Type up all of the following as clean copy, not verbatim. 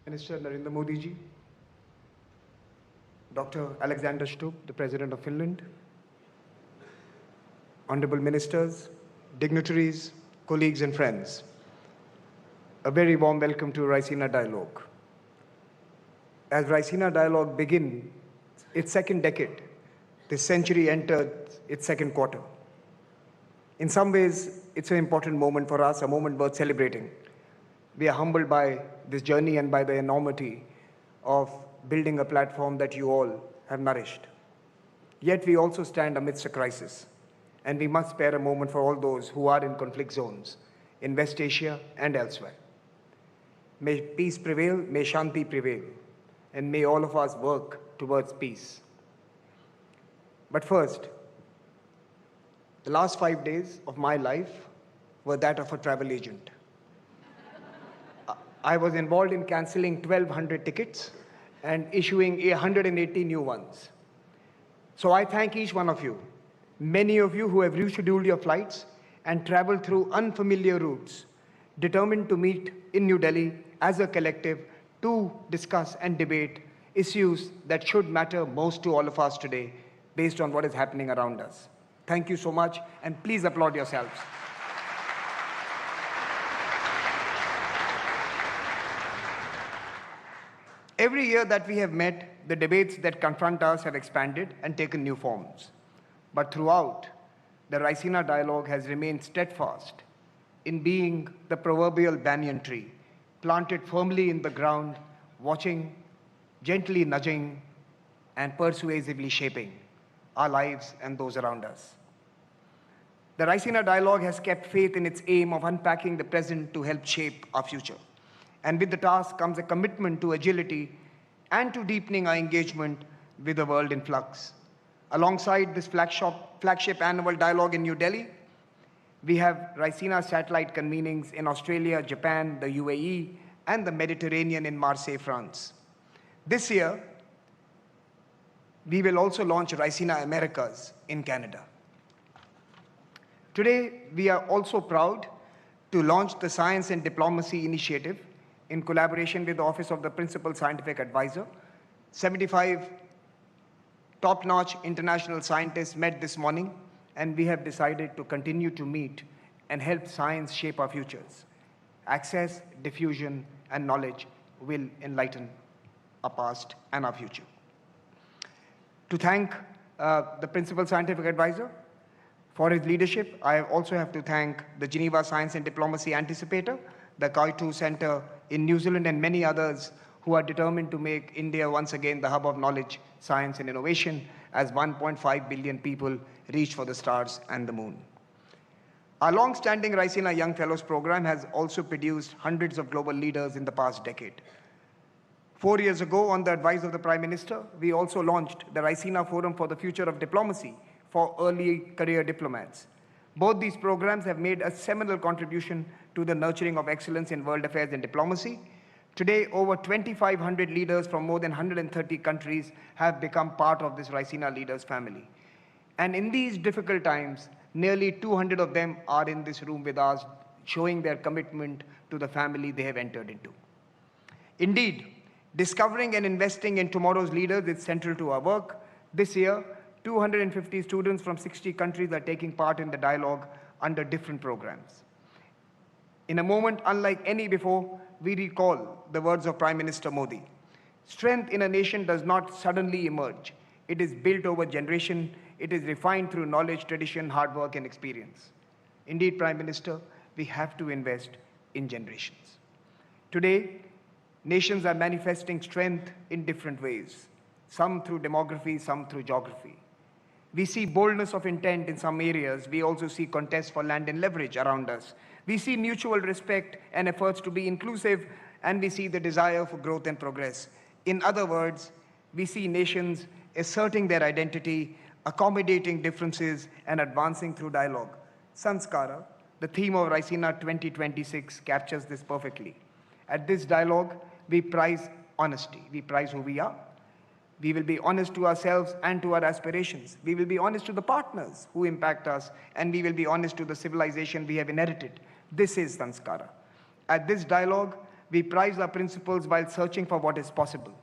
Minister Narendra Modi ji, Dr. Alexander Stubb, the President of Finland, honorable ministers, dignitaries, colleagues and friends, a very warm welcome to Raisina Dialogue. As Raisina Dialogue begins its second decade, this century entered its second quarter. In some ways, it's an important moment for us, a moment worth celebrating. We are humbled by this journey and by the enormity of building a platform that you all have nourished. Yet we also stand amidst a crisis, and we must spare a moment for all those who are in conflict zones in West Asia and elsewhere. May peace prevail, may Shanti prevail, and may all of us work towards peace. But first, the last 5 days of my life were that of a travel agent. I was involved in cancelling 1,200 tickets and issuing 180 new ones. So I thank each one of you, many of you who have rescheduled your flights and traveled through unfamiliar routes, determined to meet in New Delhi as a collective to discuss and debate issues that should matter most to all of us today based on what is happening around us. Thank you so much, and please applaud yourselves. Every year that we have met, the debates that confront us have expanded and taken new forms. But throughout, the Raisina dialogue has remained steadfast in being the proverbial banyan tree, planted firmly in the ground, watching, gently nudging, and persuasively shaping our lives and those around us. The Raisina dialogue has kept faith in its aim of unpacking the present to help shape our future. And with the task comes a commitment to agility and to deepening our engagement with the world in flux. Alongside this flagship annual dialogue in New Delhi, we have Raisina satellite convenings in Australia, Japan, the UAE, and the Mediterranean in Marseille, France. This year, we will also launch Raisina Americas in Canada. Today, we are also proud to launch the Science and Diplomacy Initiative in collaboration with the Office of the Principal Scientific Advisor. 75 top-notch international scientists met this morning, and we have decided to continue to meet and help science shape our futures. Access, diffusion, and knowledge will enlighten our past and our future. To thank the Principal Scientific Advisor for his leadership, I also have to thank the Geneva Science and Diplomacy Anticipator, the Kaitu Center in New Zealand, and many others who are determined to make India once again the hub of knowledge, science, and innovation as 1.5 billion people reach for the stars and the moon. Our long-standing Raisina Young Fellows program has also produced hundreds of global leaders in the past decade. 4 years ago, on the advice of the Prime Minister, we also launched the Raisina Forum for the Future of Diplomacy for early career diplomats. Both these programs have made a seminal contribution to the nurturing of excellence in world affairs and diplomacy. Today, over 2,500 leaders from more than 130 countries have become part of this Raisina Leaders family. And in these difficult times, nearly 200 of them are in this room with us, showing their commitment to the family they have entered into. Indeed, discovering and investing in tomorrow's leaders is central to our work. This year, 250 students from 60 countries are taking part in the dialogue under different programs. In a moment unlike any before, we recall the words of Prime Minister Modi. Strength in a nation does not suddenly emerge. It is built over generation. It is refined through knowledge, tradition, hard work, and experience. Indeed, Prime Minister, we have to invest in generations. Today, nations are manifesting strength in different ways, some through demography, some through geography. We see boldness of intent in some areas. We also see contests for land and leverage around us. We see mutual respect and efforts to be inclusive, and we see the desire for growth and progress. In other words, we see nations asserting their identity, accommodating differences, and advancing through dialogue. Sanskara, the theme of Raisina 2026, captures this perfectly. At this dialogue, we prize honesty. We prize who we are. We will be honest to ourselves and to our aspirations. We will be honest to the partners who impact us, and we will be honest to the civilization we have inherited. This is Sanskara. At this dialogue, we prize our principles while searching for what is possible.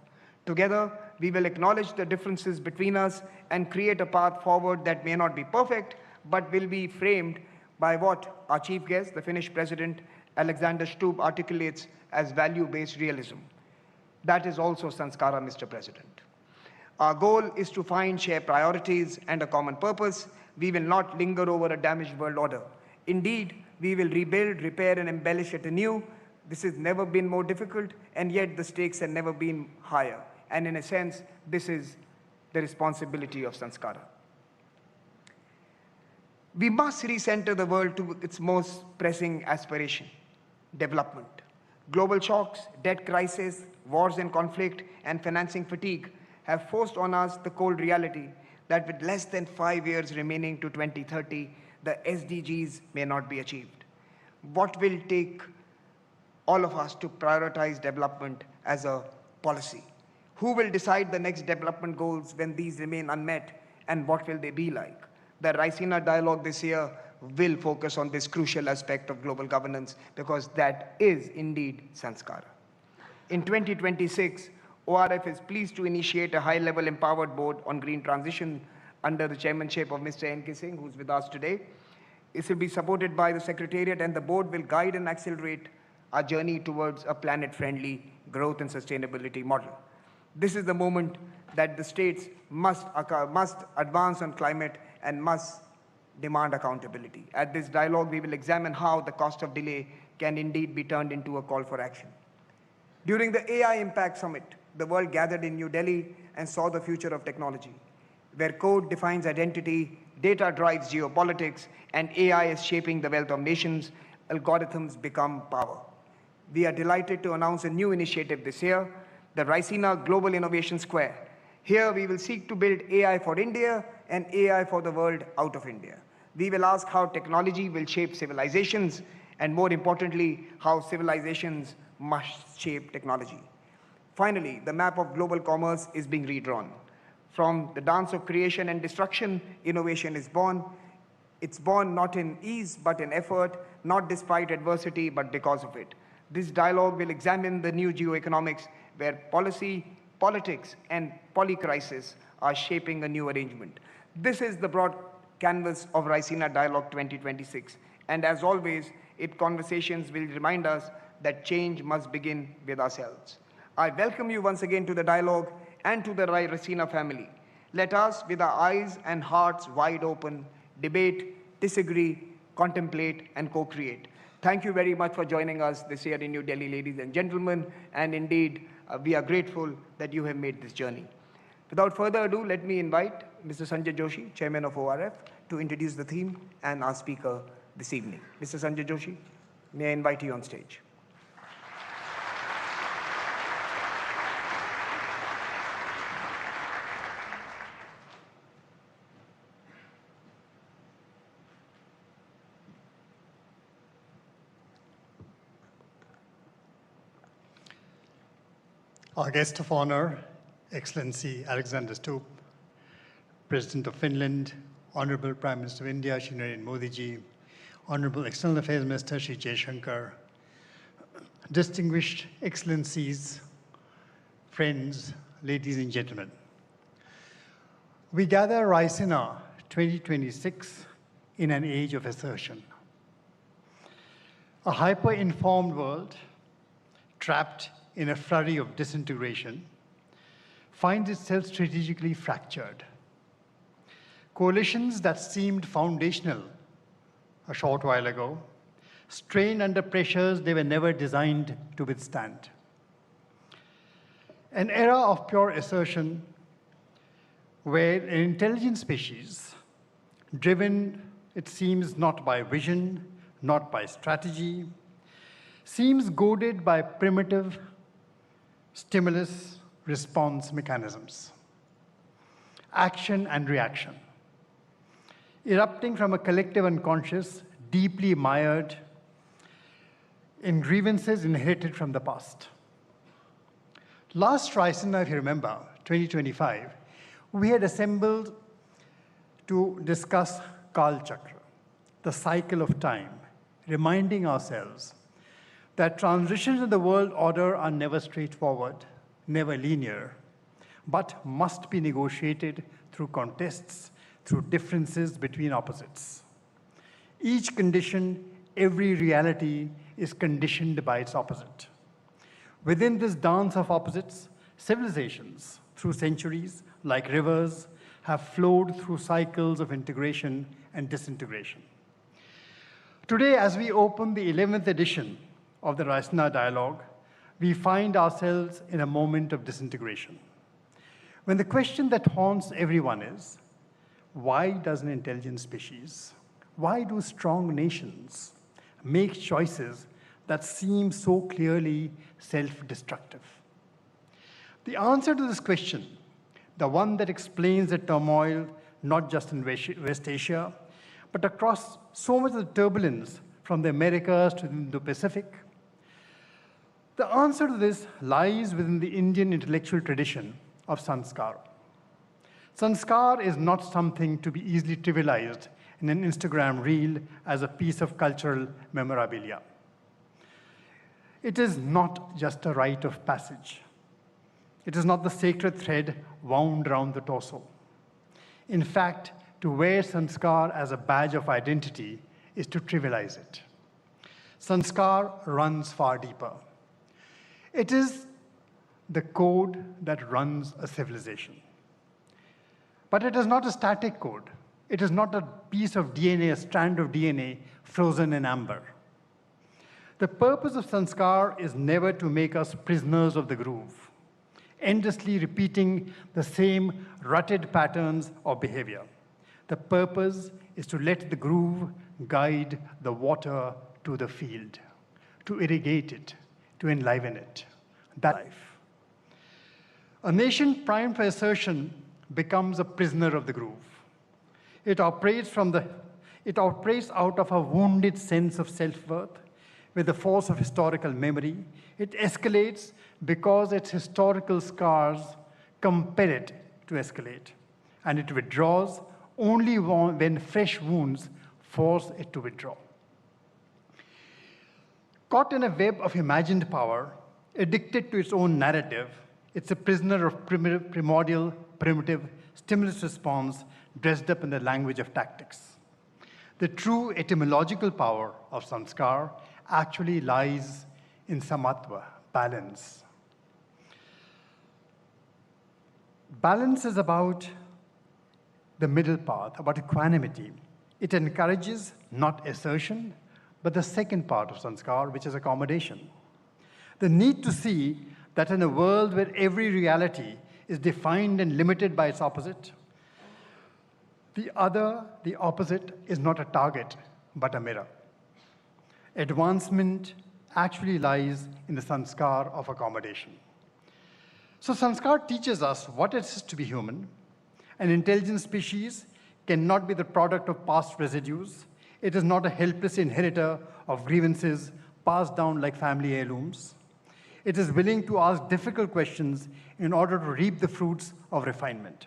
Together, we will acknowledge the differences between us and create a path forward that may not be perfect, but will be framed by what our chief guest, the Finnish President Alexander Stubb, articulates as value-based realism. That is also Sanskara, Mr. President. Our goal is to find shared priorities and a common purpose. We will not linger over a damaged world order. Indeed, we will rebuild, repair, and embellish it anew. This has never been more difficult, and yet the stakes have never been higher. And in a sense, this is the responsibility of Sanskara. We must recenter the world to its most pressing aspiration, development. Global shocks, debt crisis, wars and conflict, and financing fatigue have forced on us the cold reality that with less than 5 years remaining to 2030, the SDGs may not be achieved. What will take all of us to prioritize development as a policy? Who will decide the next development goals when these remain unmet, and what will they be like? The Raisina dialogue this year will focus on this crucial aspect of global governance because that is indeed Sanskara. In 2026, ORF is pleased to initiate a high-level empowered board on green transition under the chairmanship of Mr. N.K. Singh, who's with us today. This will be supported by the Secretariat, and the board will guide and accelerate our journey towards a planet-friendly growth and sustainability model. This is the moment that the states must advance on climate and must demand accountability. At this dialogue, we will examine how the cost of delay can indeed be turned into a call for action. During the AI Impact Summit, the world gathered in New Delhi and saw the future of technology, where code defines identity, data drives geopolitics, and AI is shaping the wealth of nations. Algorithms become power. We are delighted to announce a new initiative this year, the Raisina Global Innovation Square. Here we will seek to build AI for India and AI for the world out of India. We will ask how technology will shape civilizations, and more importantly, how civilizations must shape technology. Finally, the map of global commerce is being redrawn. From the dance of creation and destruction, innovation is born. It's born not in ease, but in effort, not despite adversity, but because of it. This dialogue will examine the new geoeconomics where policy, politics, and polycrisis are shaping a new arrangement. This is the broad canvas of Raisina Dialogue 2026. And as always, its conversations will remind us that change must begin with ourselves. I welcome you once again to the dialogue and to the Raisina family. Let us, with our eyes and hearts wide open, debate, disagree, contemplate, and co-create. Thank you very much for joining us this year in New Delhi, ladies and gentlemen, and indeed, we are grateful that you have made this journey. Without further ado, let me invite Mr. Sanjay Joshi, Chairman of ORF, to introduce the theme and our speaker this evening. Mr. Sanjay Joshi, may I invite you on stage. Our guest of honor, Excellency Alexander Stubb, President of Finland, Honorable Prime Minister of India, Shri Narendra Modi ji, Honorable External Affairs Minister, Shri Jaishankar, distinguished Excellencies, friends, ladies and gentlemen. We gather Raisina 2026 in an age of assertion. A hyper-informed world, trapped in a flurry of disintegration, finds itself strategically fractured. Coalitions that seemed foundational a short while ago strain under pressures they were never designed to withstand. An era of pure assertion where an intelligent species, driven, it seems, not by vision, not by strategy, seems goaded by primitive stimulus response mechanisms, action and reaction, erupting from a collective unconscious, deeply mired in grievances inherited from the past. Last Raisina, if you remember, 2025, we had assembled to discuss Kal Chakra, the cycle of time, reminding ourselves that transitions in the world order are never straightforward, never linear, but must be negotiated through contests, through differences between opposites. Each condition, every reality is conditioned by its opposite. Within this dance of opposites, civilizations, through centuries, like rivers, have flowed through cycles of integration and disintegration. Today, as we open the 11th edition of the Raisina Dialogue, we find ourselves in a moment of disintegration. When the question that haunts everyone is, why does an intelligent species, why do strong nations make choices that seem so clearly self-destructive? The answer to this question, the one that explains the turmoil not just in West Asia, but across so much of the turbulence from the Americas to the Indo-Pacific, the answer to this lies within the Indian intellectual tradition of sanskar. Sanskar is not something to be easily trivialized in an Instagram reel as a piece of cultural memorabilia. It is not just a rite of passage. It is not the sacred thread wound around the torso. In fact, to wear sanskar as a badge of identity is to trivialize it. Sanskar runs far deeper. It is the code that runs a civilization. But it is not a static code. It is not a piece of DNA, a strand of DNA frozen in amber. The purpose of sanskar is never to make us prisoners of the groove, endlessly repeating the same rutted patterns of behavior. The purpose is to let the groove guide the water to the field, to irrigate it, to enliven it. That life. A nation primed for assertion becomes a prisoner of the groove. It operates out of a wounded sense of self-worth with the force of historical memory. It escalates because its historical scars compel it to escalate. And it withdraws only when fresh wounds force it to withdraw. Caught in a web of imagined power, addicted to its own narrative, it's a prisoner of primitive stimulus response dressed up in the language of tactics. The true etymological power of sanskar actually lies in samatva, balance. Balance is about the middle path, about equanimity. It encourages not assertion, but the second part of sanskar, which is accommodation. The need to see that in a world where every reality is defined and limited by its opposite, the opposite, is not a target, but a mirror. Advancement actually lies in the sanskar of accommodation. So sanskar teaches us what it is to be human. An intelligent species cannot be the product of past residues. It is not a helpless inheritor of grievances passed down like family heirlooms. It is willing to ask difficult questions in order to reap the fruits of refinement.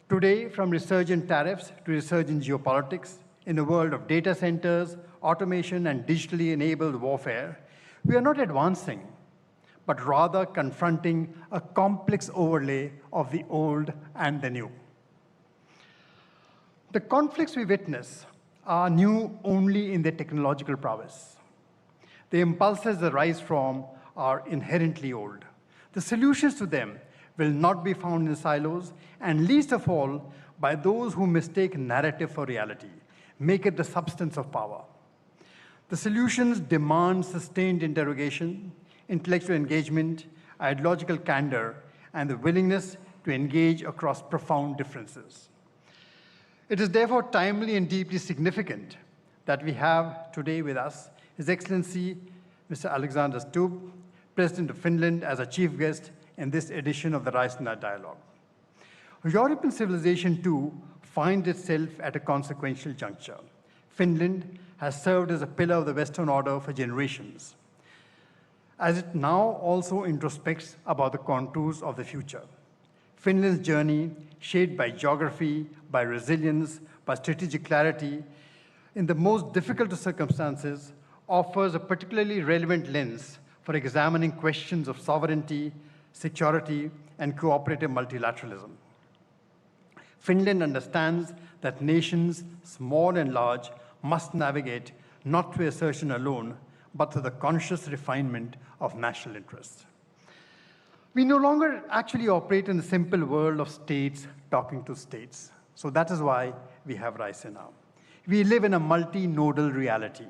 Today, from research in tariffs to research in geopolitics, in a world of data centers, automation, and digitally enabled warfare, we are not advancing, but rather confronting a complex overlay of the old and the new. The conflicts we witness are new only in their technological prowess. The impulses that rise from are inherently old. The solutions to them will not be found in silos, and least of all, by those who mistake narrative for reality, make it the substance of power. The solutions demand sustained interrogation, intellectual engagement, ideological candor, and the willingness to engage across profound differences. It is therefore timely and deeply significant that we have today with us His Excellency Mr. Alexander Stubb, President of Finland, as a chief guest in this edition of the Raisina Dialogue. European civilization, too, finds itself at a consequential juncture. Finland has served as a pillar of the Western order for generations, as it now also introspects about the contours of the future. Finland's journey, shaped by geography, by resilience, by strategic clarity, in the most difficult of circumstances, offers a particularly relevant lens for examining questions of sovereignty, security, and cooperative multilateralism. Finland understands that nations, small and large, must navigate not through assertion alone, but through the conscious refinement of national interests. We no longer actually operate in a simple world of states talking to states. So that is why we have Raisina. We live in a multi-nodal reality,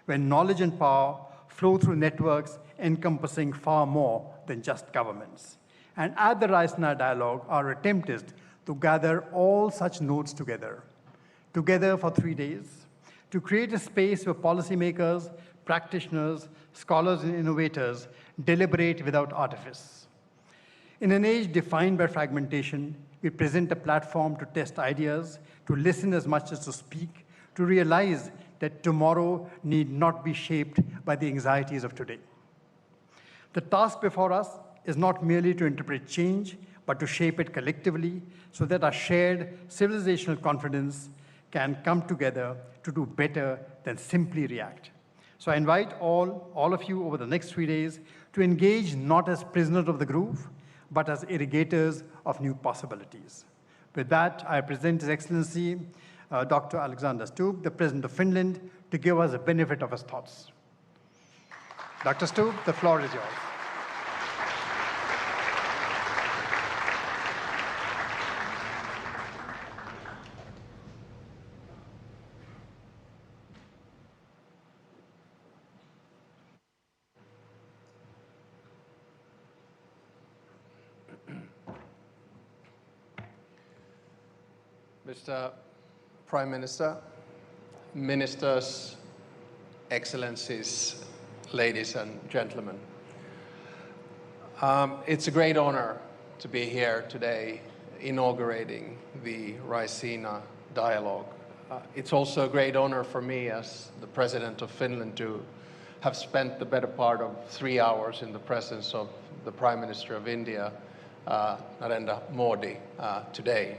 where knowledge and power flow through networks encompassing far more than just governments. And at the Raisina dialogue, our attempt is to gather all such nodes together for 3 days, to create a space where policymakers, practitioners, scholars, and innovators deliberate without artifice. In an age defined by fragmentation, we present a platform to test ideas, to listen as much as to speak, to realize that tomorrow need not be shaped by the anxieties of today. The task before us is not merely to interpret change, but to shape it collectively so that our shared civilizational confidence can come together to do better than simply react. So I invite all of you over the next 3 days to engage not as prisoners of the groove, but as irrigators of new possibilities. With that, I present His Excellency Dr. Alexander Stubb, the President of Finland, to give us the benefit of his thoughts. Dr. Stubb, the floor is yours. Mr. Prime Minister, Ministers, Excellencies, ladies and gentlemen. It's a great honor to be here today inaugurating the Raisina dialogue. It's also a great honor for me as the President of Finland to have spent the better part of 3 hours in the presence of the Prime Minister of India, Narendra Modi, today.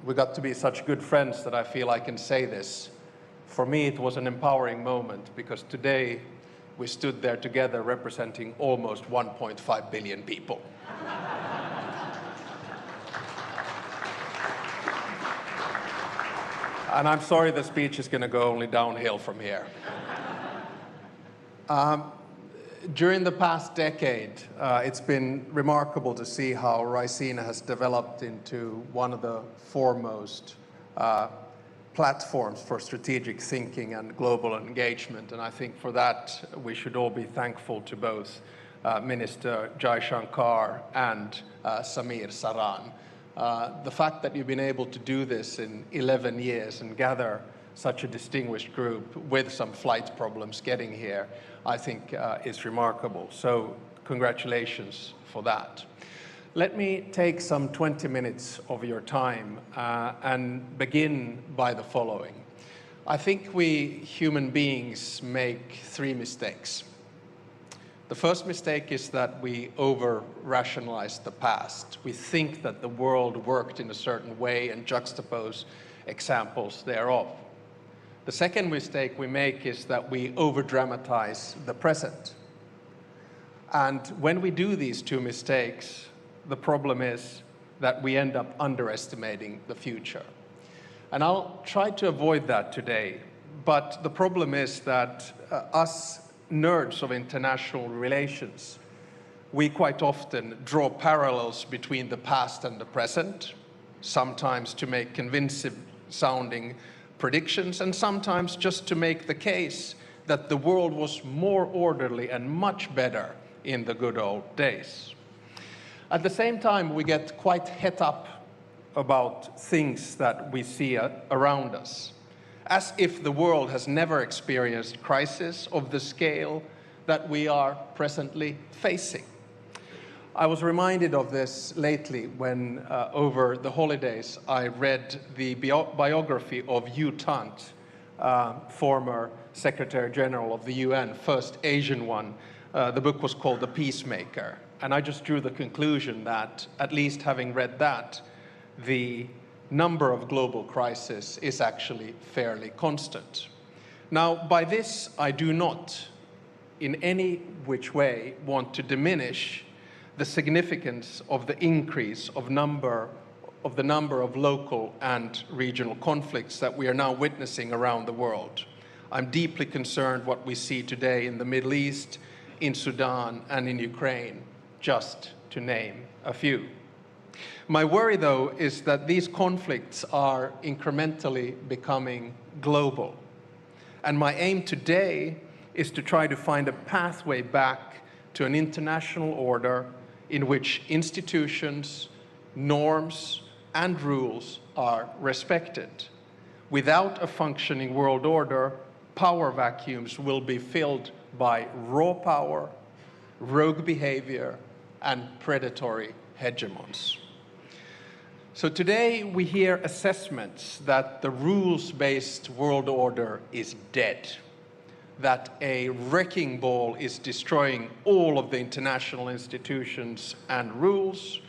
We got to be such good friends that I feel I can say this. For me, it was an empowering moment because today we stood there together representing almost 1.5 billion people. And I'm sorry the speech is going to go only downhill from here. During the past decade, it's been remarkable to see how Raisina has developed into one of the foremost platforms for strategic thinking and global engagement. And I think for that, we should all be thankful to both Minister Jai Shankar and Samir Saran. The fact that you've been able to do this in 11 years and gather such a distinguished group with some flight problems getting here, I think is remarkable. So congratulations for that. Let me take some 20 minutes of your time and begin by the following. I think we human beings make 3 mistakes. The first mistake is that we over-rationalize the past. We think that the world worked in a certain way and juxtapose examples thereof. The second mistake we make is that we over-dramatize the present. And when we do these 2 mistakes, the problem is that we end up underestimating the future. And I'll try to avoid that today, but the problem is that us nerds of international relations, we quite often draw parallels between the past and the present, sometimes to make convincing sounding predictions, and sometimes just to make the case that the world was more orderly and much better in the good old days. At the same time, we get quite het up about things that we see around us, as if the world has never experienced crisis of the scale that we are presently facing. I was reminded of this lately when, over the holidays, I read the biography of U Thant, former Secretary General of the UN, first Asian one. The book was called The Peacemaker. And I just drew the conclusion that, at least having read that, the number of global crises is actually fairly constant. Now, by this, I do not in any which way want to diminish the significance of the increase of the number of local and regional conflicts that we are now witnessing around the world. I'm deeply concerned what we see today in the Middle East, in Sudan, and in Ukraine, just to name a few. My worry, though, is that these conflicts are incrementally becoming global. And my aim today is to try to find a pathway back to an international order in which institutions, norms, and rules are respected. Without a functioning world order, power vacuums will be filled by raw power, rogue behavior, and predatory hegemons. So today we hear assessments that the rules-based world order is dead, that a wrecking ball is destroying all of the international institutions and rules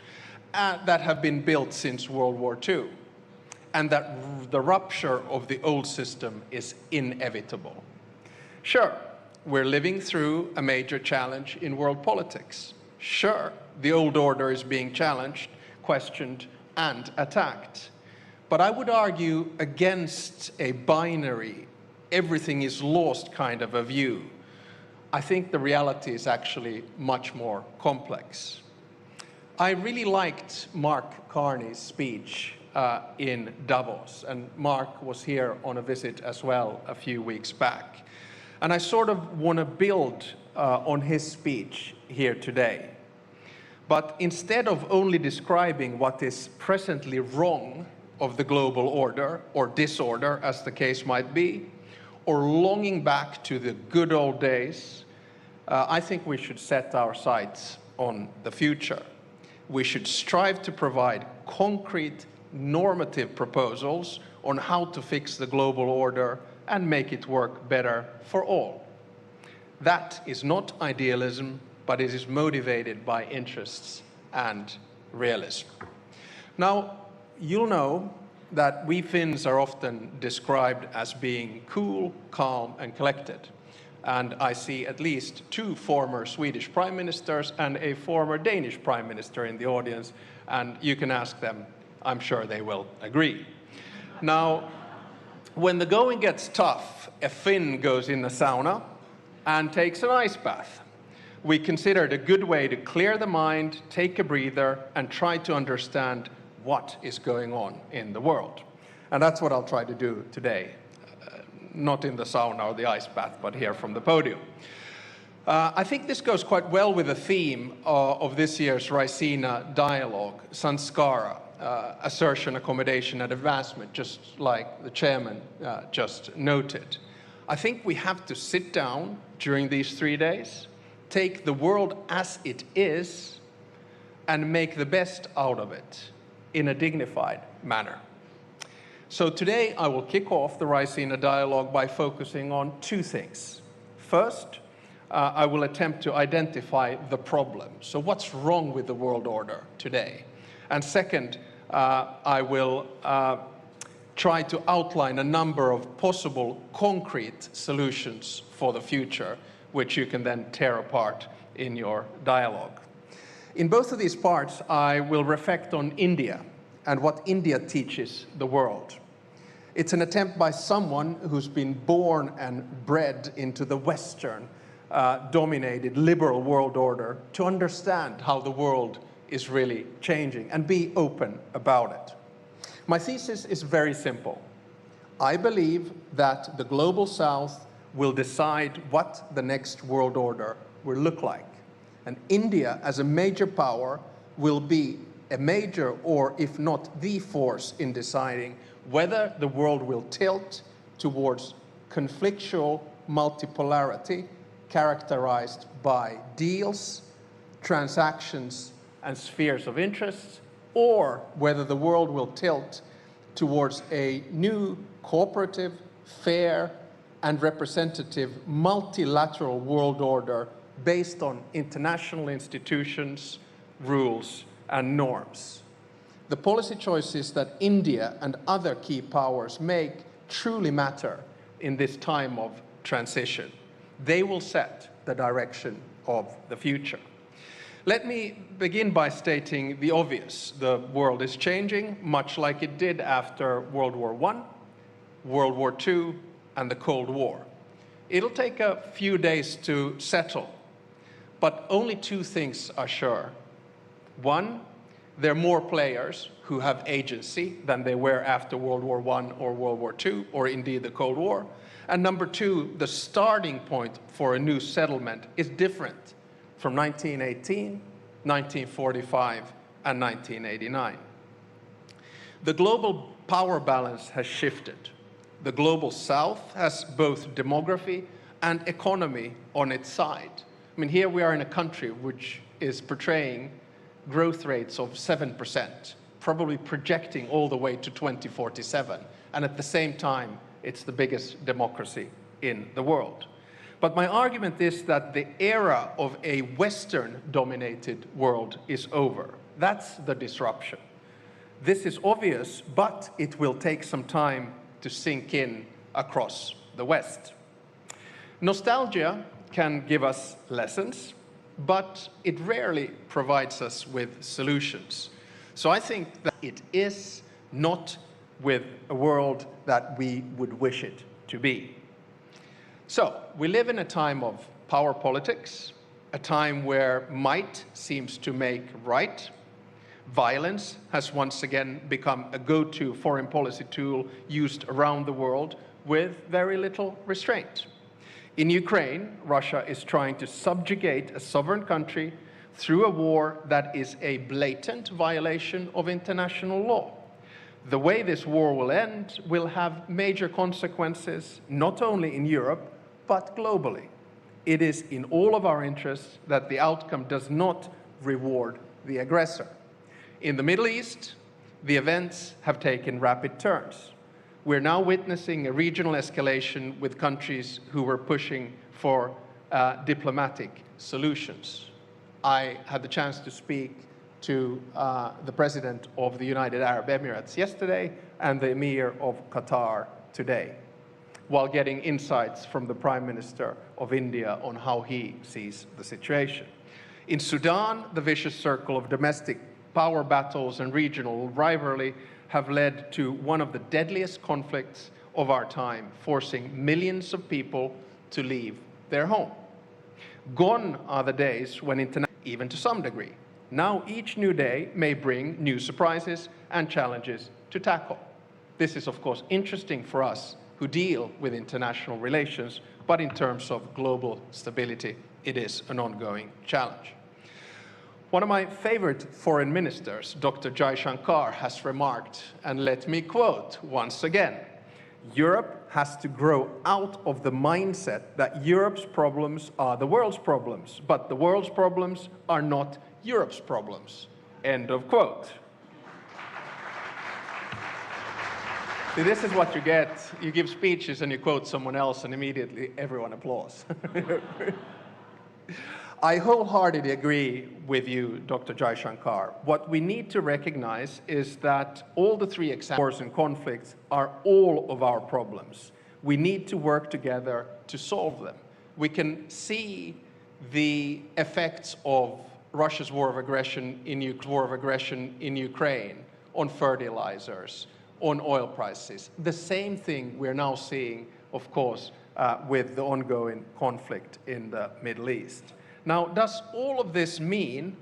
that have been built since World War II, and that the rupture of the old system is inevitable. Sure, we're living through a major challenge in world politics. Sure, the old order is being challenged, questioned, and attacked. But I would argue against a binary, everything is lost kind of a view. I think the reality is actually much more complex. I really liked Mark Carney's speech in Davos, and Mark was here on a visit as well a few weeks back. And I sort of want to build on his speech here today. But instead of only describing what is presently wrong of the global order, or disorder as the case might be, or longing back to the good old days, I think we should set our sights on the future. We should strive to provide concrete normative proposals on how to fix the global order and make it work better for all. That is not idealism, but it is motivated by interests and realism. Now, you'll know that we Finns are often described as being cool, calm, and collected. And I see at least 2 former Swedish prime ministers and a former Danish prime minister in the audience, and you can ask them, I'm sure they will agree. Now, when the going gets tough, a Finn goes in the sauna and takes an ice bath. We consider it a good way to clear the mind, take a breather, and try to understand what is going on in the world. And that's what I'll try to do today. Not in the sauna or the ice bath, but here from the podium. I think this goes quite well with the theme of this year's Raisina dialogue, Sanskara, assertion, accommodation, and advancement, just like the chairman just noted. I think we have to sit down during these 3 days, take the world as it is, and make the best out of it in a dignified manner. So today I will kick off the Raisina dialogue by focusing on 2 things. First, I will attempt to identify the problem. So what's wrong with the world order today? And second, I will try to outline a number of possible concrete solutions for the future, which you can then tear apart in your dialogue. In both of these parts, I will reflect on India and what India teaches the world. It's an attempt by someone who's been born and bred into the Western dominated liberal world order to understand how the world is really changing and be open about it. My thesis is very simple. I believe that the global South will decide what the next world order will look like. And India, as a major power, will be a major, or if not the force in deciding whether the world will tilt towards conflictual multipolarity characterized by deals, transactions, and spheres of interest, or whether the world will tilt towards a new cooperative, fair, and representative multilateral world order based on international institutions, rules, and norms. The policy choices that India and other key powers make truly matter in this time of transition. They will set the direction of the future. Let me begin by stating the obvious. The world is changing, much like it did after World War I, World War II, and the Cold War. It'll take a few days to settle, but only two things are sure. One, there are more players who have agency than they were after World War I or World War II, or indeed the Cold War. And number two, the starting point for a new settlement is different from 1918, 1945, and 1989. The global power balance has shifted. The global south has both demography and economy on its side. I mean, here we are in a country which is portraying growth rates of 7%, probably projecting all the way to 2047. And at the same time, it's the biggest democracy in the world. But my argument is that the era of a Western-dominated world is over. That's the disruption. This is obvious, but it will take some time to sink in across the West. Nostalgia can give us lessons, but it rarely provides us with solutions. So I think that it is not with a world that we would wish it to be. So we live in a time of power politics, a time where might seems to make right. Violence has once again become a go-to foreign policy tool used around the world with very little restraint. In Ukraine, Russia is trying to subjugate a sovereign country through a war that is a blatant violation of international law. The way this war will end will have major consequences, not only in Europe, but globally. It is in all of our interests that the outcome does not reward the aggressor. In the Middle East, the events have taken rapid turns. We're now witnessing a regional escalation with countries who were pushing for diplomatic solutions. I had the chance to speak to the President of the United Arab Emirates yesterday and the Emir of Qatar today, while getting insights from the Prime Minister of India on how he sees the situation. In Sudan, the vicious circle of domestic power battles and regional rivalry have led to one of the deadliest conflicts of our time, forcing millions of people to leave their home. Gone are the days when even to some degree. Now each new day may bring new surprises and challenges to tackle. This is, of course, interesting for us who deal with international relations, but in terms of global stability, it is an ongoing challenge. One of my favorite foreign ministers, Dr. Jaishankar, has remarked, and let me quote once again, "Europe has to grow out of the mindset that Europe's problems are the world's problems, but the world's problems are not Europe's problems." End of quote. See, this is what you get. You give speeches and you quote someone else and immediately everyone applauds. I wholeheartedly agree with you, Dr. Jaishankar. What we need to recognize is that all the three wars and conflicts are all of our problems. We need to work together to solve them. We can see the effects of Russia's war of aggression in Ukraine on fertilizers, on oil prices. The same thing we're now seeing, of course, with the ongoing conflict in the Middle East. Now, does all of this mean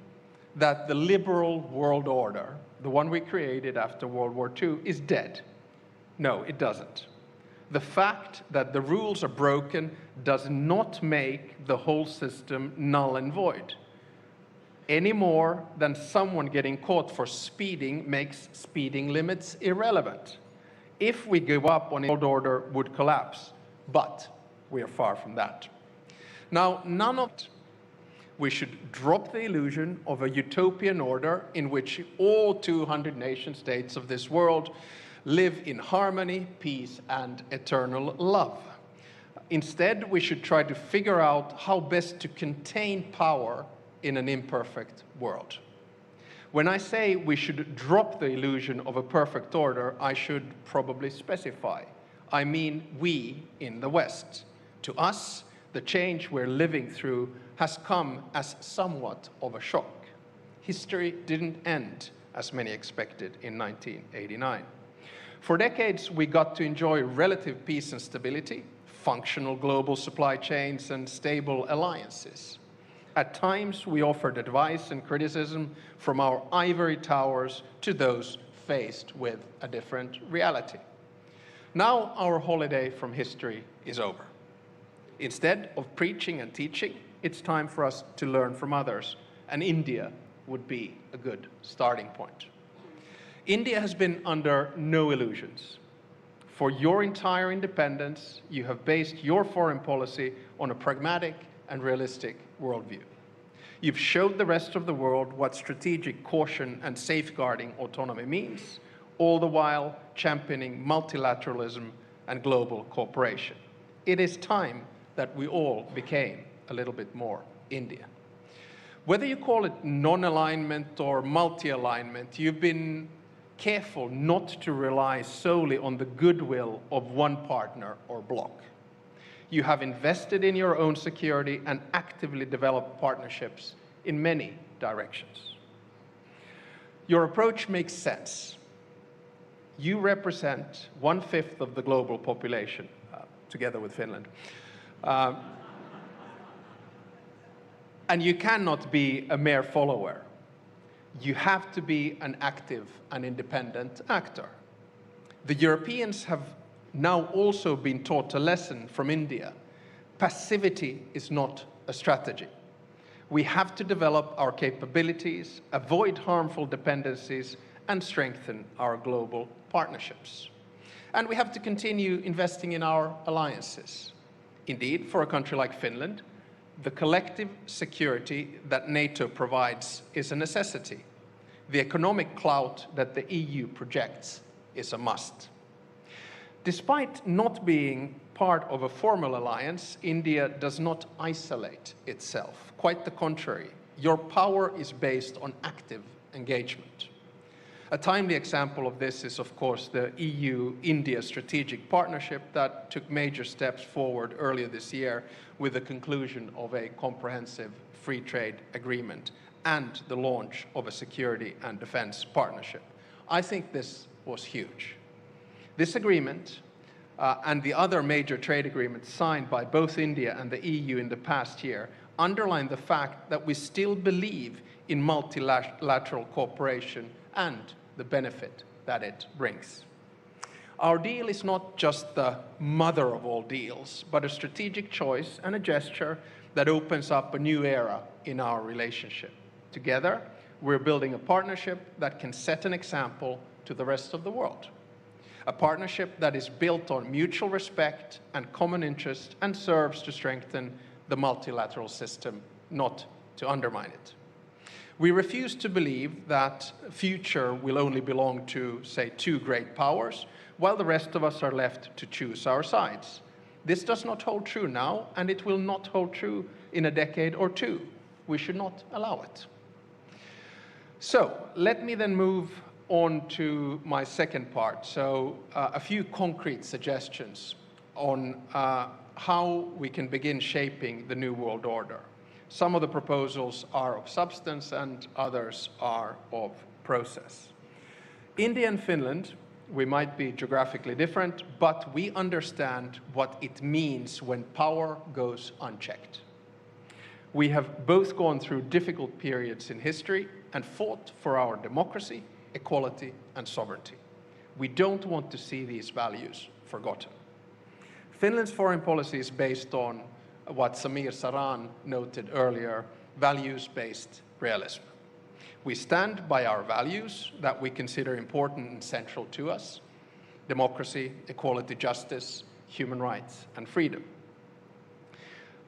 that the liberal world order, the one we created after World War II, is dead? No, it doesn't. The fact that the rules are broken does not make the whole system null and void, any more than someone getting caught for speeding makes speeding limits irrelevant. If we give up on it, the world order would collapse, but we are far from that. Now, none of it. We should drop the illusion of a utopian order in which all 200 nation states of this world live in harmony, peace, and eternal love. Instead, we should try to figure out how best to contain power in an imperfect world. When I say we should drop the illusion of a perfect order, I should probably specify. I mean we in the West. To us, the change we're living through has come as somewhat of a shock. History didn't end as many expected in 1989. For decades, we got to enjoy relative peace and stability, functional global supply chains, and stable alliances. At times, we offered advice and criticism from our ivory towers to those faced with a different reality. Now, our holiday from history is over. Instead of preaching and teaching, it's time for us to learn from others, and India would be a good starting point. India has been under no illusions. For your entire independence, you have based your foreign policy on a pragmatic and realistic worldview. You've showed the rest of the world what strategic caution and safeguarding autonomy means, all the while championing multilateralism and global cooperation. It is time that we all became a little bit more India. Whether you call it non-alignment or multi-alignment, you've been careful not to rely solely on the goodwill of one partner or bloc. You have invested in your own security and actively developed partnerships in many directions. Your approach makes sense. You represent 1/5 of the global population, together with Finland. And you cannot be a mere follower. You have to be an active and independent actor. The Europeans have now also been taught a lesson from India. Passivity is not a strategy. We have to develop our capabilities, avoid harmful dependencies, and strengthen our global partnerships. And we have to continue investing in our alliances. Indeed, for a country like Finland, the collective security that NATO provides is a necessity. The economic clout that the EU projects is a must. Despite not being part of a formal alliance, India does not isolate itself. Quite the contrary. Your power is based on active engagement. A timely example of this is, of course, the EU-India strategic partnership that took major steps forward earlier this year with the conclusion of a comprehensive free trade agreement and the launch of a security and defense partnership. I think this was huge. This agreement and the other major trade agreements signed by both India and the EU in the past year underline the fact that we still believe in multilateral cooperation and the benefit that it brings. Our deal is not just the mother of all deals, but a strategic choice and a gesture that opens up a new era in our relationship. Together, we're building a partnership that can set an example to the rest of the world. A partnership that is built on mutual respect and common interest and serves to strengthen the multilateral system, not to undermine it. We refuse to believe that future will only belong to, say, two great powers, while the rest of us are left to choose our sides. This does not hold true now, and it will not hold true in a decade or two. We should not allow it. So, let me then move on to my second part. So, a few concrete suggestions on how we can begin shaping the new world order. Some of the proposals are of substance and others are of process. India and Finland, we might be geographically different, but we understand what it means when power goes unchecked. We have both gone through difficult periods in history and fought for our democracy, equality, and sovereignty. We don't want to see these values forgotten. Finland's foreign policy is based on what Samir Saran noted earlier, values-based realism. We stand by our values that we consider important and central to us: democracy, equality, justice, human rights, and freedom,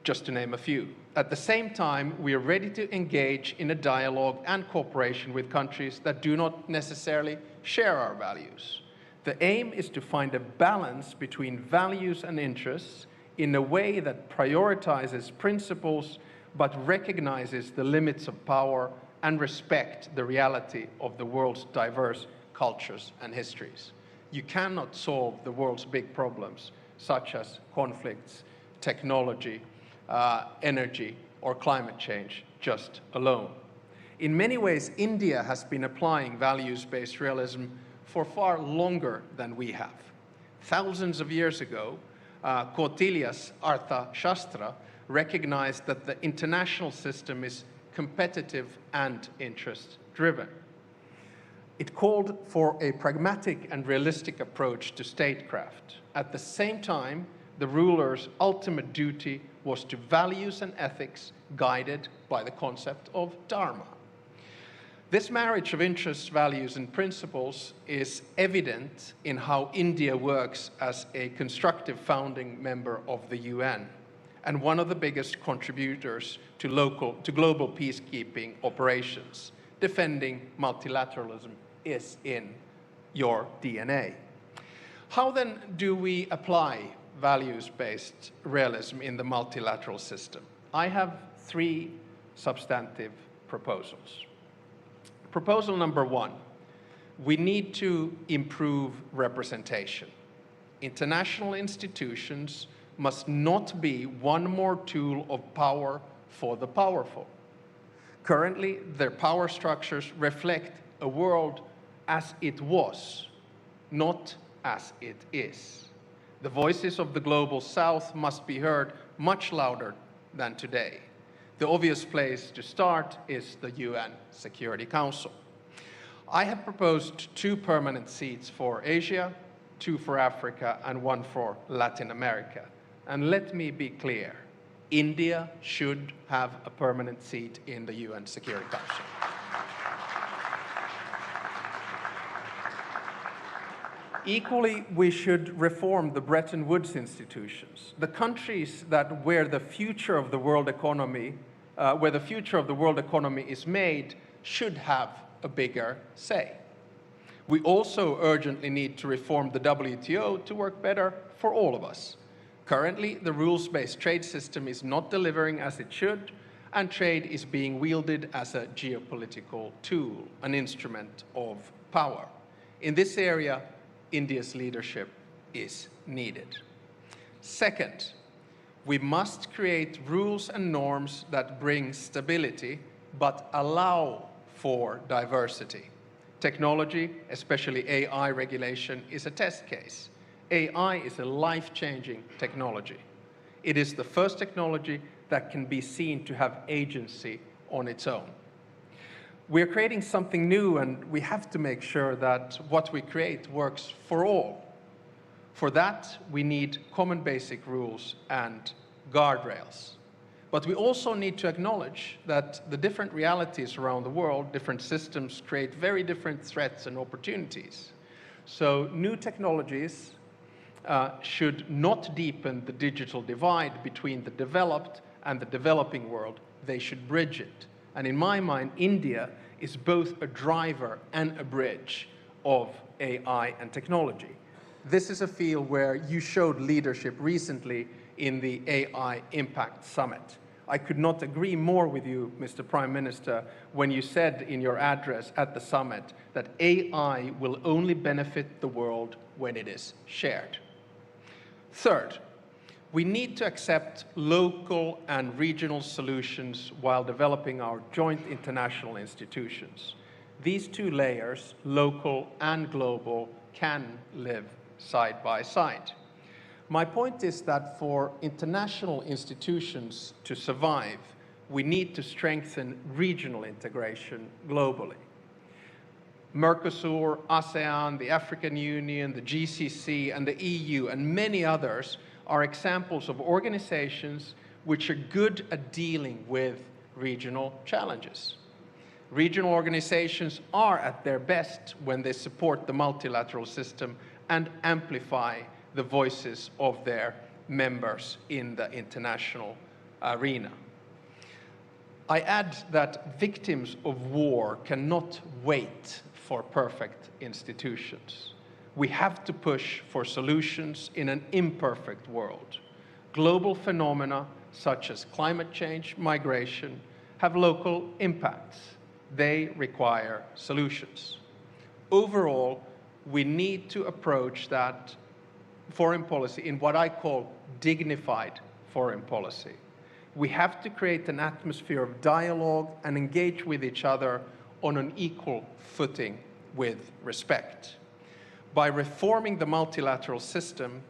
just to name a few. At the same time, we are ready to engage in a dialogue and cooperation with countries that do not necessarily share our values. The aim is to find a balance between values and interests in a way that prioritizes principles but recognizes the limits of power and respect the reality of the world's diverse cultures and histories. you cannot solve the world's big problems, such as conflicts, technology, energy, or climate change, just alone. In many ways, India has been applying values-based realism for far longer than we have. Thousands of years ago, Kautilya's Artha Shastra recognized that the international system is competitive and interest-driven. It called for a pragmatic and realistic approach to statecraft. At the same time, the ruler's ultimate duty was to values and ethics guided by the concept of dharma. This marriage of interests, values, and principles is evident in how India works as a constructive founding member of the UN and one of the biggest contributors to global peacekeeping operations. Defending multilateralism is in your DNA. How then do we apply values-based realism in the multilateral system? I have three substantive proposals. Proposal number one, we need to improve representation. International institutions must not be one more tool of power for the powerful. Currently, their power structures reflect a world as it was, not as it is. The voices of the global south must be heard much louder than today. The obvious place to start is the UN Security Council. I have proposed 2 permanent seats for Asia, 2 for Africa, and 1 for Latin America. And let me be clear, India should have a permanent seat in the UN Security Council. Equally, we should reform the Bretton Woods institutions. The countries where the future of the world economy is made should have a bigger say. We also urgently need to reform the WTO to work better for all of us. Currently, the rules-based trade system is not delivering as it should, and trade is being wielded as a geopolitical tool, an instrument of power. In this area, India's leadership is needed. Second, we must create rules and norms that bring stability, but allow for diversity. Technology, especially AI regulation, is a test case. AI is a life-changing technology. It is the first technology that can be seen to have agency on its own. We're creating something new, and we have to make sure that what we create works for all. For that, we need common basic rules and guardrails. But we also need to acknowledge that the different realities around the world, different systems, create very different threats and opportunities. So new technologies should not deepen the digital divide between the developed and the developing world. They should bridge it. And in my mind, India is both a driver and a bridge of AI and technology. This is a field where you showed leadership recently in the AI Impact Summit. I could not agree more with you, Mr. Prime Minister, when you said in your address at the summit that AI will only benefit the world when it is shared. Third, we need to accept local and regional solutions while developing our joint international institutions. These 2 layers, local and global, can live side by side. My point is that for international institutions to survive, we need to strengthen regional integration globally. Mercosur, ASEAN, the African Union, the GCC, and the EU, and many others are examples of organizations which are good at dealing with regional challenges. Regional organizations are at their best when they support the multilateral system and amplify the voices of their members in the international arena. I add that victims of war cannot wait for perfect institutions. We have to push for solutions in an imperfect world. Global phenomena such as climate change, migration, have local impacts. They require solutions. Overall, we need to approach that foreign policy in what I call dignified foreign policy. We have to create an atmosphere of dialogue and engage with each other on an equal footing with respect. By reforming the multilateral system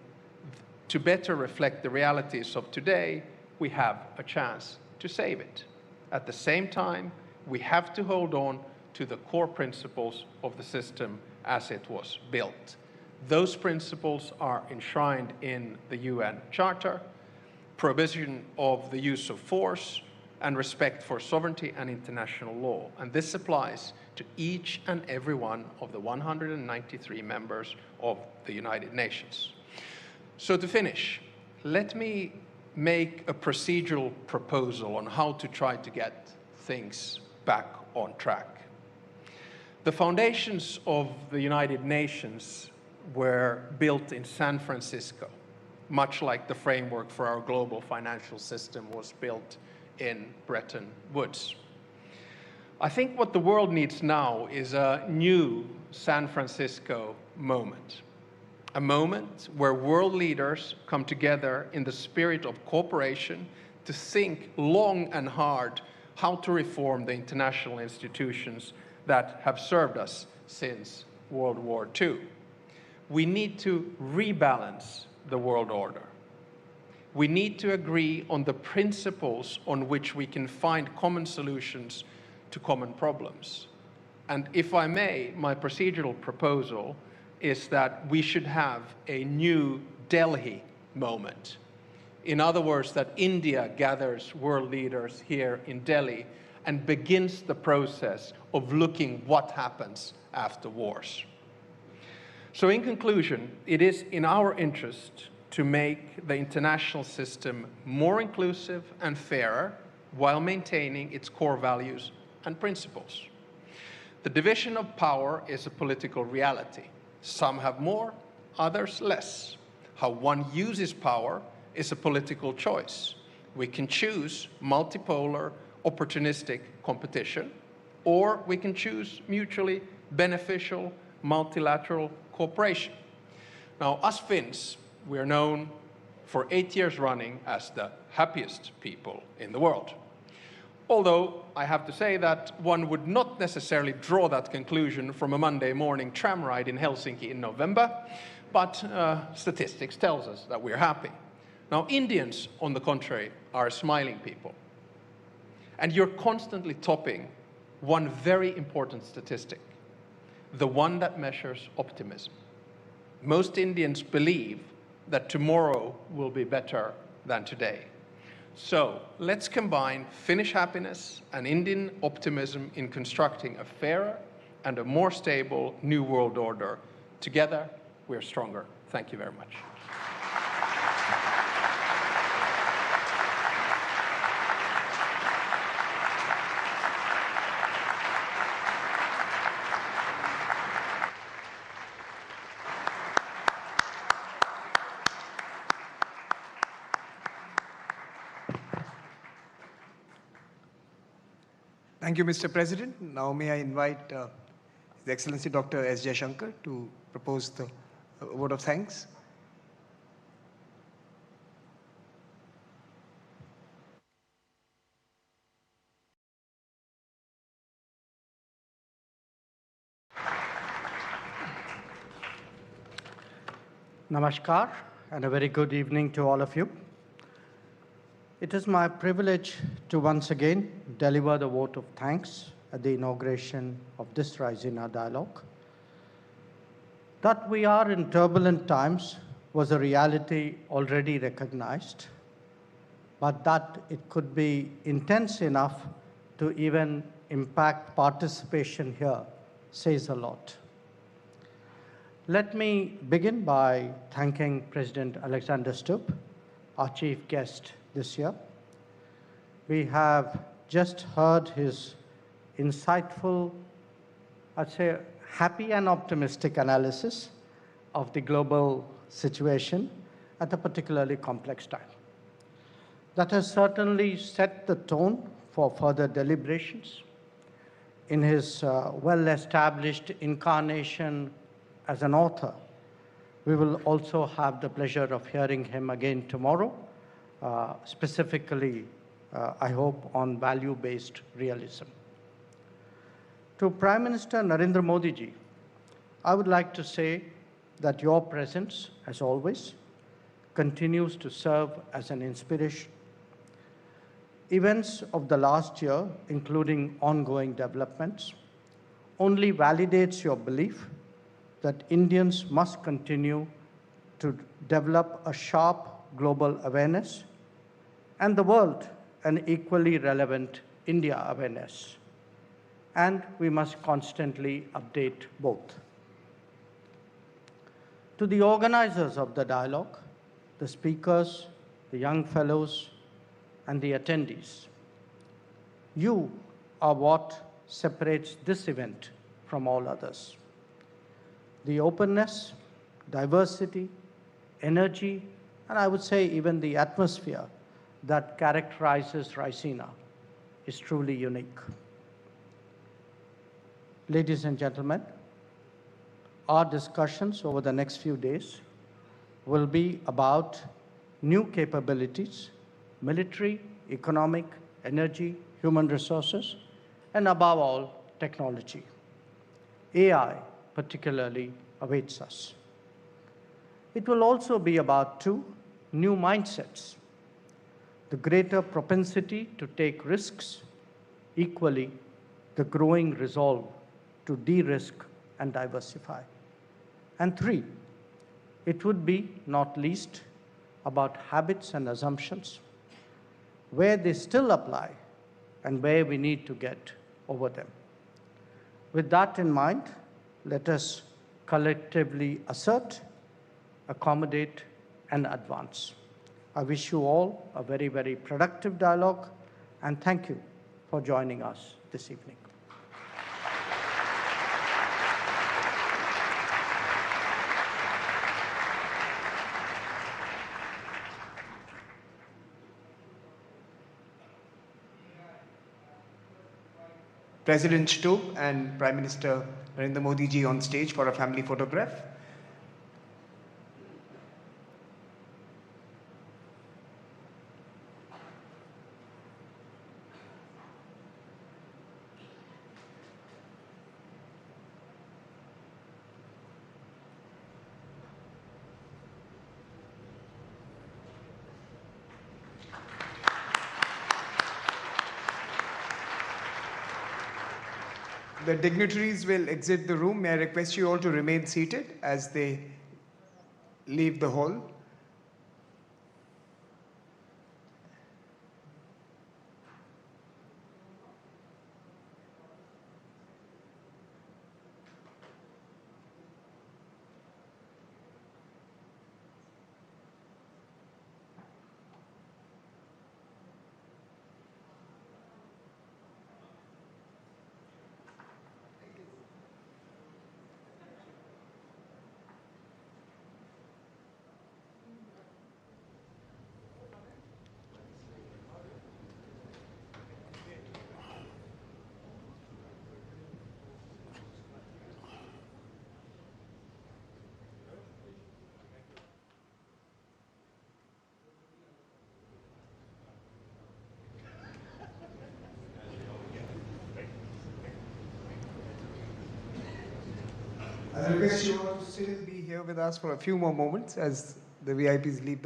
to better reflect the realities of today, we have a chance to save it. At the same time, we have to hold on to the core principles of the system as it was built. Those principles are enshrined in the UN Charter: prohibition of the use of force and respect for sovereignty and international law. And this applies to each and every one of the 193 members of the United Nations. So to finish, let me make a procedural proposal on how to try to get things back on track. The foundations of the United Nations were built in San Francisco, much like the framework for our global financial system was built in Bretton Woods. I think what the world needs now is a new San Francisco moment. A moment where world leaders come together in the spirit of cooperation to think long and hard how to reform the international institutions that have served us since World War II. We need to rebalance the world order. We need to agree on the principles on which we can find common solutions to common problems. And if I may, my procedural proposal is that we should have a new Delhi moment. In other words, that India gathers world leaders here in Delhi and begins the process of looking what happens after wars. So in conclusion, it is in our interest to make the international system more inclusive and fairer while maintaining its core values and principles. The division of power is a political reality. Some have more, others less. How one uses power is a political choice. We can choose multipolar, opportunistic competition, or we can choose mutually beneficial, multilateral cooperation. Now, us Finns, we are known for 8 years running as the happiest people in the world. Although I have to say that one would not necessarily draw that conclusion from a Monday morning tram ride in Helsinki in November, but statistics tells us that we're happy. Now, Indians, on the contrary, are smiling people. And you're constantly topping one very important statistic, the one that measures optimism. Most Indians believe that tomorrow will be better than today. So let's combine Finnish happiness and Indian optimism in constructing a fairer and a more stable new world order. Together, we're stronger. Thank you very much. Thank you, Mr. President. Now may I invite His Excellency Dr. S. Jaishankar to propose the vote of thanks. Namaskar and a very good evening to all of you. It is my privilege to once again deliver the vote of thanks at the inauguration of this Raisina dialogue. That we are in turbulent times was a reality already recognized, but that it could be intense enough to even impact participation here says a lot. Let me begin by thanking President Alexander Stubb, our chief guest this year. We have just heard his insightful, I'd say, happy and optimistic analysis of the global situation at a particularly complex time. That has certainly set the tone for further deliberations. In his well-established incarnation as an author. We will also have the pleasure of hearing him again tomorrow, specifically, I hope, on value-based realism. To Prime Minister Narendra Modi ji, I would like to say that your presence, as always, continues to serve as an inspiration. Events of the last year, including ongoing developments, only validates your belief that Indians must continue to develop a sharp global awareness and the world an equally relevant India awareness. And we must constantly update both. To the organizers of the dialogue, the speakers, the young fellows, and the attendees, you are what separates this event from all others. The openness, diversity, energy, and I would say even the atmosphere that characterizes Raisina is truly unique. Ladies and gentlemen, our discussions over the next few days will be about new capabilities, military, economic, energy, human resources, and above all, technology. AI particularly awaits us. It will also be about two new mindsets: the greater propensity to take risks, equally the growing resolve to de-risk and diversify. And three, it would be, not least, about habits and assumptions, where they still apply and where we need to get over them. With that in mind, let us collectively assert, accommodate, and advance. I wish you all a very, very productive dialogue, and thank you for joining us this evening. President Stubb and Prime Minister Narendra Modi ji on stage for a family photograph. The dignitaries will exit the room. May I request you all to remain seated as they leave the hall. I request you all to still be here with us for a few more moments as the VIPs leave the